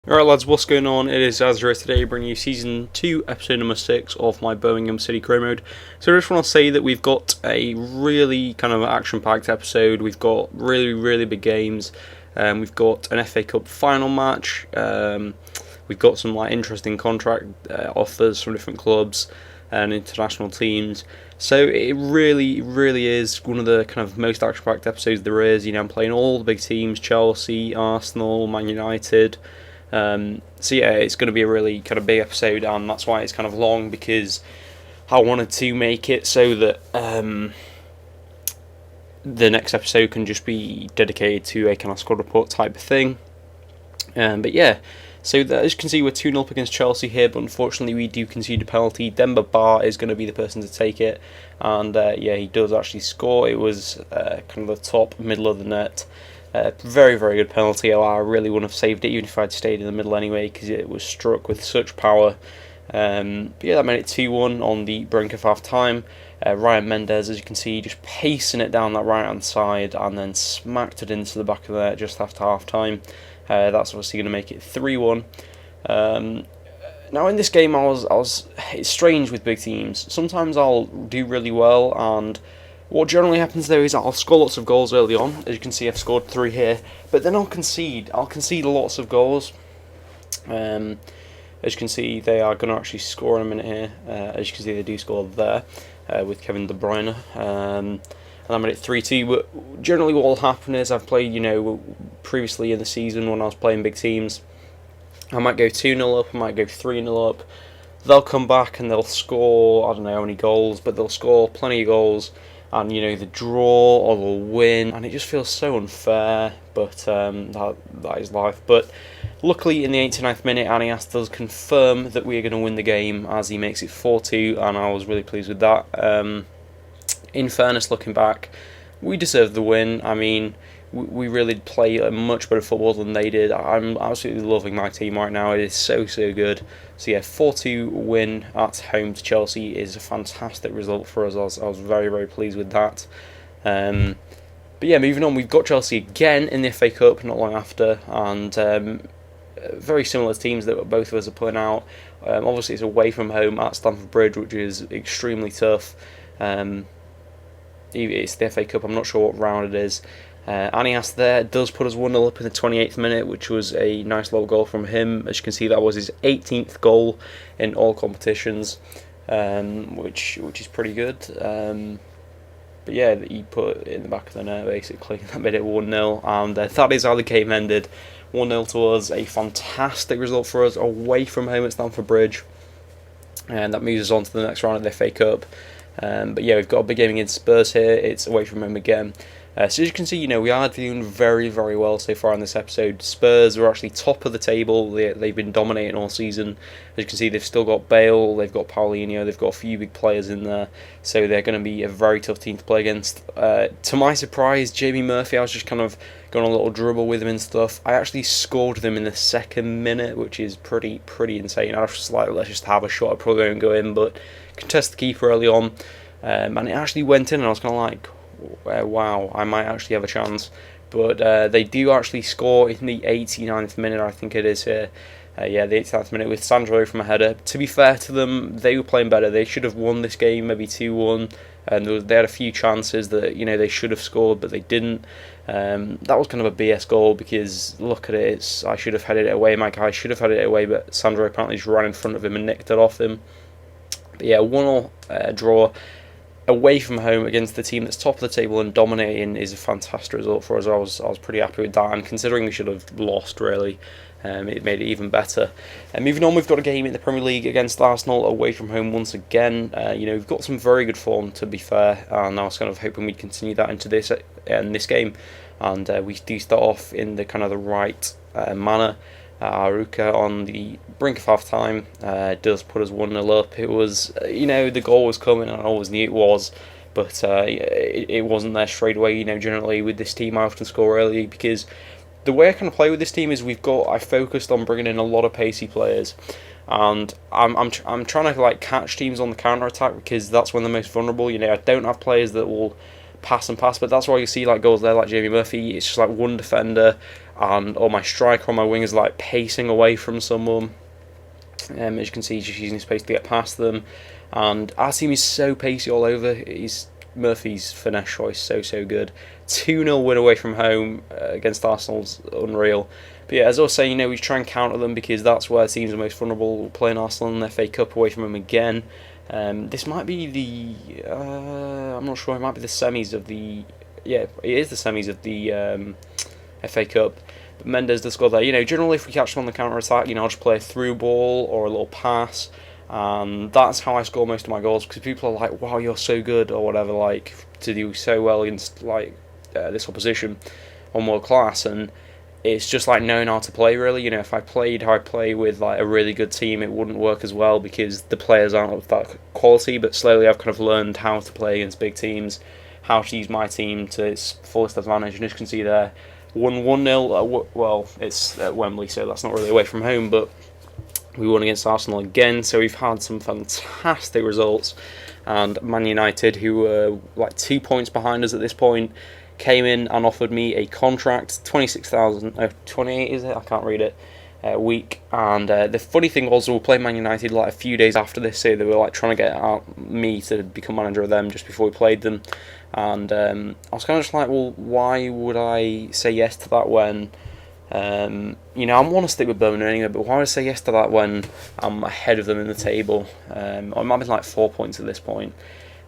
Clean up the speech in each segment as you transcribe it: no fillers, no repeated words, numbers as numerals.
Alright lads, what's going on? It is Zazzri today, bringing you Season 2, Episode number 6 of my Birmingham City Career Mode. So I just want to say that we've got a really kind of action-packed episode. We've got really big games. We've got an FA Cup final match. We've got some interesting contract offers from different clubs and international teams. So it really is one of the kind of most action-packed episodes there is. I'm playing all the big teams: Chelsea, Arsenal, Man United. So yeah, it's going to be a really kind of big episode, and that's why it's kind of long, because I wanted to make it so that the next episode can just be dedicated to a kind of squad report type of thing. But yeah, so as you can see, we're 2-0 up against Chelsea here, but unfortunately we do concede a penalty. Demba Ba is going to be the person to take it, and yeah, he does actually score. It was kind of the top middle of the net. Very good penalty. I really wouldn't have saved it even if I'd stayed in the middle anyway, because it was struck with such power. But yeah, that made it 2-1 on the brink of half time. Ryan Mendes, as you can see, just pacing it down that right hand side and then smacked it into the back of the net just after half time. That's obviously going to make it 3-1. Now in this game, it's strange with big teams. Sometimes I'll do really well, and what generally happens though is I'll score lots of goals early on. As you can see, I've scored 3 here, but then I'll concede lots of goals. As you can see, they are going to actually score in a minute here. As you can see, they do score there with Kevin De Bruyne. And I made it 3-2, but generally what will happen is I've played, previously in the season when I was playing big teams, I might go 2-0 up, I might go 3-0 up. They'll come back and they'll score, I don't know how many goals, but they'll score plenty of goals. And the draw or the win, and it just feels so unfair, but that is life. But luckily in the 89th minute, Anias does confirm that we are going to win the game as he makes it 4-2, and I was really pleased with that. In fairness, looking back, we deserved the win. I mean, we really did play a much better football than they did. I'm absolutely loving my team right now. It is so good. So yeah, 4-2 win at home to Chelsea is a fantastic result for us. I was very pleased with that. But yeah, moving on, we've got Chelsea again in the FA Cup not long after, and very similar teams that both of us are putting out. Obviously, it's away from home at Stamford Bridge, which is extremely tough. It's the FA Cup. I'm not sure what round it is. Anias there does put us 1-0 up in the 28th minute, which was a nice little goal from him. As you can see, that was his 18th goal in all competitions, which is pretty good. But yeah, he put it in the back of the net basically. That made it 1-0, and that is how the game ended. 1-0 to us, a fantastic result for us away from home at Stamford Bridge, and that moves us on to the next round of the FA Cup. But yeah, we've got a big game against Spurs here. It's away from home again. So as you can see, we are doing very well so far in this episode. Spurs are actually top of the table. They've been dominating all season. As you can see, they've still got Bale, they've got Paulinho, they've got a few big players in there. So they're going to be a very tough team to play against. To my surprise, Jamie Murphy, I was just kind of going on a little dribble with him and stuff. I actually scored them in the 2nd minute, which is pretty insane. I was just like, let's just have a shot. I probably won't go in, but contest the keeper early on. And it actually went in, and I was kind of like, wow, I might actually have a chance. But they do actually score in the 89th minute, I think it is here. Yeah, the 89th minute with Sandro from a header. To be fair to them, they were playing better. They should have won this game, maybe 2-1. And they had a few chances that they should have scored, but they didn't. That was kind of a BS goal, because look at it. I should have headed it away. My guy should have headed it away, but Sandro apparently just ran in front of him and nicked it off him. But yeah, 1-1 draw away from home against the team that's top of the table and dominating is a fantastic result for us. I was pretty happy with that, and considering we should have lost, really, it made it even better. And moving on, we've got a game in the Premier League against Arsenal away from home once again. We've got some very good form, to be fair, and I was kind of hoping we'd continue that into this game. And we do start off in the kind of the right manner. Aruka on the brink of half time does put us 1-0 up. It was, the goal was coming, and I always knew it was, but it wasn't there straight away. Generally with this team, I often score early, because the way I kind of play with this team is I focused on bringing in a lot of pacey players, and I'm trying to catch teams on the counter attack, because that's when they're most vulnerable. I don't have players that will pass, but that's why you see goals there like Jamie Murphy. It's just one defender, and or my striker on my wing is like pacing away from someone. As you can see, he's just using his pace to get past them. And our team is so pacey all over. Murphy's finesse choice so good. 2-0 win away from home against Arsenal's unreal. But yeah, as I was saying, we try and counter them because that's where teams are most vulnerable. We're playing Arsenal in the FA Cup away from them again. This might be the I'm not sure. It might be the semis of the it is the semis of the FA Cup. But Mendes does score there. Generally if we catch them on the counter attack, I'll just play a through ball or a little pass. And that's how I score most of my goals, because people are like, wow, you're so good or whatever, like to do so well against this opposition on world class. And it's just like knowing how to play, really. If I played how I play with like a really good team, it wouldn't work as well because the players aren't of that quality. But slowly I've kind of learned how to play against big teams, how to use my team to its fullest advantage. And as you can see there, 1-0, well, it's at Wembley, so that's not really away from home, but we won against Arsenal again, so we've had some fantastic results. And Man United, who were like 2 points behind us at this point, came in and offered me a contract, 28 is it? I can't read it. Week. And the funny thing was, we were playing Man United like a few days after this, so they were like trying to get me to become manager of them just before we played them. And I was kind of just like, well, why would I say yes to that when I want to stick with Birmingham anyway, but why would I say yes to that when I'm ahead of them in the table? I might be like 4 points at this point.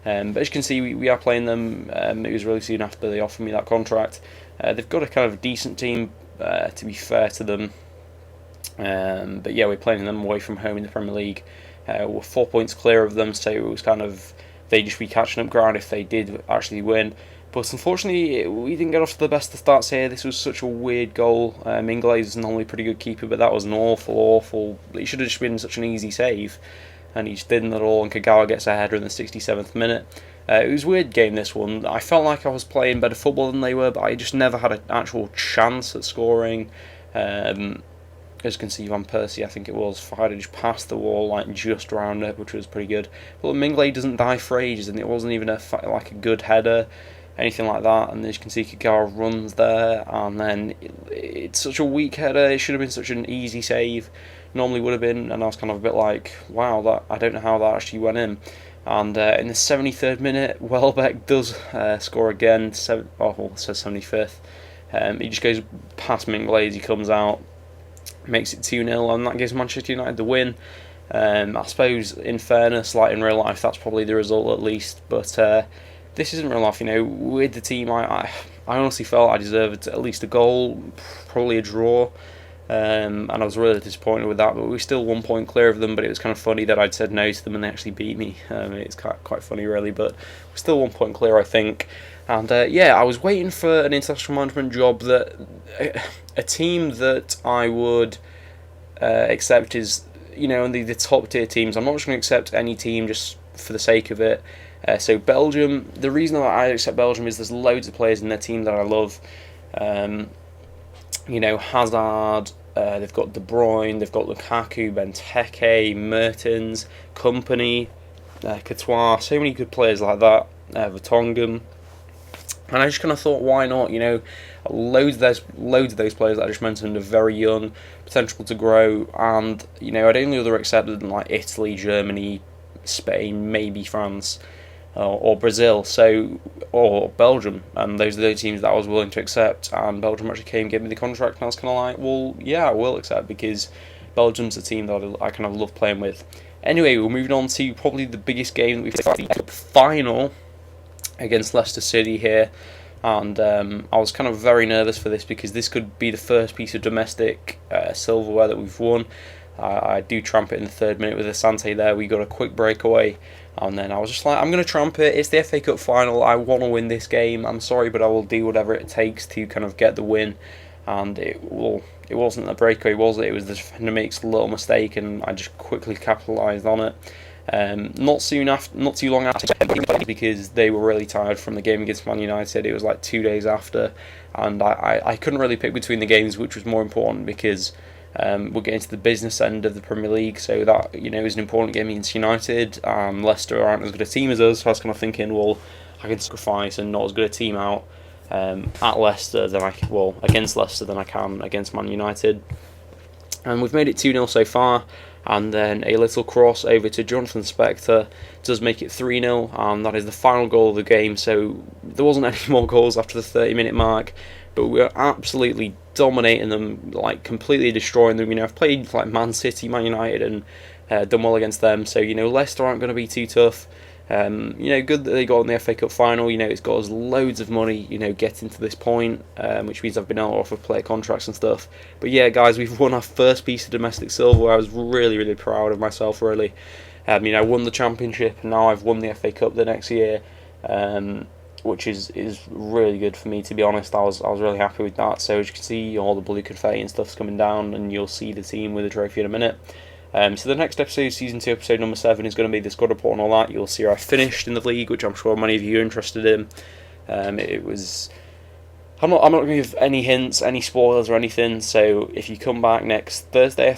But as you can see, we are playing them. It was really soon after they offered me that contract. They've got a kind of decent team, to be fair to them. But yeah, we're playing them away from home in the Premier League. We're 4 points clear of them, so it was kind of, they'd just be catching up ground if they did actually win. But unfortunately, we didn't get off to the best of starts here. This was such a weird goal. Mingles is normally a pretty good keeper, but that was an awful... It should have just been such an easy save, and he just didn't at all, and Kagawa gets a header in the 67th minute. It was a weird game, this one. I felt like I was playing better football than they were, but I just never had an actual chance at scoring. As you can see, Van Persie, I think it was, fired just past the wall, like just around it, which was pretty good. But Mingles doesn't die for ages, and it wasn't even a good header, anything like that. And as you can see, Kagawa runs there, and then it's such a weak header. It should have been such an easy save. Normally would have been, and I was kind of a bit like, wow, I don't know how that actually went in. And in the 73rd minute, Welbeck does score again. It says 75th. He just goes past Mingles, he comes out, makes it 2-0, and that gives Manchester United the win. I suppose, in fairness, like in real life, that's probably the result at least. But this isn't real life, With the team, I honestly felt I deserved at least a goal, probably a draw. And I was really disappointed with that, but we were still 1 point clear of them. But it was kind of funny that I'd said no to them and they actually beat me. It's quite funny, really, but we're still 1 point clear, I think. And I was waiting for an international management job, that a team that I would accept is, the top tier teams. I'm not just going to accept any team just for the sake of it. So Belgium, the reason that I accept Belgium is there's loads of players in their team that I love. Hazard, they've got De Bruyne, they've got Lukaku, Benteke, Mertens, Company, Courtois, so many good players like that, Vertonghen. And I just kind of thought, why not? Loads of those players that I just mentioned are very young, potential to grow, and I'd only other accepted than like Italy, Germany, Spain, maybe France, or Brazil, or Belgium, and those are the teams that I was willing to accept. And Belgium actually came, gave me the contract, and I was kind of like, well, yeah, I will accept, because Belgium's a team that I kind of love playing with. Anyway, we're moving on to probably the biggest game that we've played, the final against Leicester City here. And I was kind of very nervous for this, because this could be the first piece of domestic silverware that we've won. I do tramp it in the 3rd minute with Asante there. We got a quick breakaway, and then I was just like, I'm going to tramp it. It's the FA Cup final. I want to win this game. I'm sorry, but I will do whatever it takes to kind of get the win. And it wasn't a breakaway, was it? It was the defender makes a little mistake, and I just quickly capitalised on it. Not too long after, because they were really tired from the game against Man United. It was like 2 days after, and I couldn't really pick between the games, which was more important, because we're getting to the business end of the Premier League, so that is an important game against United. Leicester aren't as good a team as us, so I was kind of thinking, well, I can sacrifice and not as good a team out at Leicester against Leicester than I can against Man United. And we've made it 2-0 so far, and then a little cross over to Jonathan Spector does make it 3-0, and that is the final goal of the game. So there wasn't any more goals after the 30-minute mark, but we were absolutely dominating them, like completely destroying them. I've played like Man City, Man United, and done well against them. So Leicester aren't going to be too tough. Good that they got in the FA Cup final. It's got us loads of money, getting to this point, which means I've been able to offer player contracts and stuff. But yeah, guys, we've won our first piece of domestic silverware. I was really, really proud of myself, really. I won the championship, and now I've won the FA Cup the next year, which is really good for me, to be honest. I was really happy with that. So as you can see, all the blue confetti and stuff's coming down, and you'll see the team with the trophy in a minute. So the next episode, Season 2, Episode number 7, is going to be the squad report and all that. You'll see how I finished in the league, which I'm sure many of you are interested in. I'm not going to give any hints, any spoilers or anything, so if you come back next Thursday,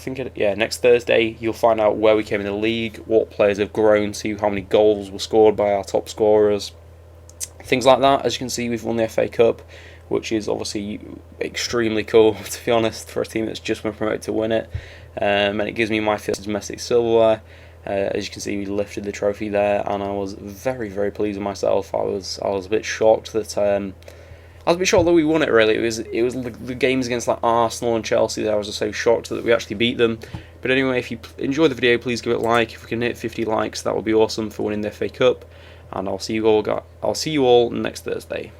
next Thursday, you'll find out where we came in the league, what players have grown to, how many goals were scored by our top scorers, things like that. As you can see, we've won the FA Cup, which is obviously extremely cool, to be honest, for a team that's just been promoted to win it. And it gives me my first domestic silverware. As you can see, we lifted the trophy there, and I was very, very pleased with myself. I was a bit shocked that we won it. Really, it was the games against like Arsenal and Chelsea that I was just so shocked that we actually beat them. But anyway, if you enjoyed the video, please give it a like. If we can hit 50 likes, that would be awesome for winning the FA Cup. And I'll see you all next Thursday.